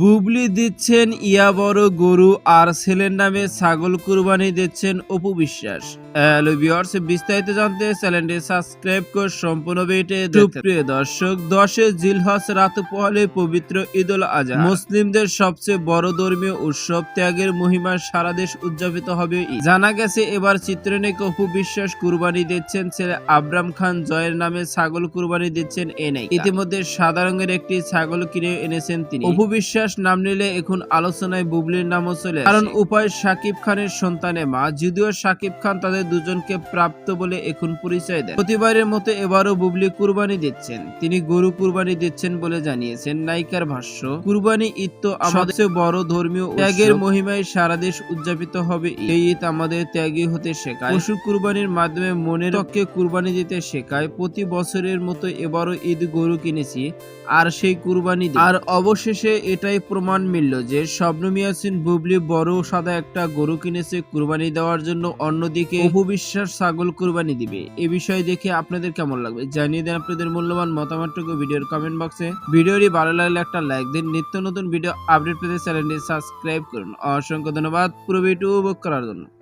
বুবলি দিচ্ছেন ইয়া বড় গরু আর ছেলের নামে ছাগল কুরবানি দিচ্ছেন অপু বিশ্বাস। হ্যালো ভিউয়ার্স, বিস্তারিত জানতে চ্যানেলটি সাবস্ক্রাইব করে সম্পূর্ণ ভিডিওটি দেখুন। প্রিয় দর্শক, 10 জিলহজ রাত পোহালে পবিত্র ঈদুল আজহা, মুসলিমদের সবচেয়ে বড় ধর্মীয় উৎসব। ত্যাগের মহিমা সারা দেশ উদযাপিত হবে। জানা গেছে এবার চিত্রনায়ক অপু বিশ্বাস কুরবানি দিচ্ছেন ছেলে আবরাম খান জয়ের নামে ছাগল কুরবানি দিচ্ছেন এই নায়িকা। ইতিমধ্যে সাদা রঙের একটি ছাগল কিনে এনেছেন তিনি। অপু বিশ্বাস নাম নিলে এখন আলোচনায় বুবলির নামও চলে আসে, কারণ উপায় শাকিব খানের সন্তানের মা। যদিও শাকিব খান তাদের দুজনকে প্রাপ্ত বলে এখন পরিচয় দেন। প্রতিবারের মতো এবারও বুবলি কুরবানি দিচ্ছেন। তিনি গরু কুরবানি দিচ্ছেন বলে জানিয়েছেন নায়িকার ভাষ্য। কুরবানি ঈদ তো আমাদের বড় ধর্মীয় ত্যাগের মহিমায় সারা দেশ উদযাপিত হবে। এই ঈদ আমাদের ত্যাগী হতে শেখায়, পশু কুরবানির মাধ্যমে মনের হককে কুরবানি দিতে শেখায়। প্রতি বছরের মতো এবারও ঈদ গরু কিনেছি আর সেই কুরবানি আর অবশেষে এটাই প্রমাণ মিলল যে শবনম ইয়াসমিন বুবলি বড় সাদা একটা গরু কিনেছে কুরবানি দেওয়ার জন্য। অন্যদিকে অপু বিশ্বাস ছাগল কুরবানি দিবে। এ বিষয় দেখে আপনাদের কেমন লাগবে জানিয়ে দেন আপনাদের মূল্যবান মতামতটুকু ভিডিওর কমেন্ট বক্সে। ভিডিওটি ভালো লাগলে একটা লাইক দিন। নিত্য নতুন ভিডিও আপডেট পেতে চ্যানেলটি সাবস্ক্রাইব করুন। অসংখ্য ধন্যবাদ পুরো ভিডিও উপভোগ করার জন্য।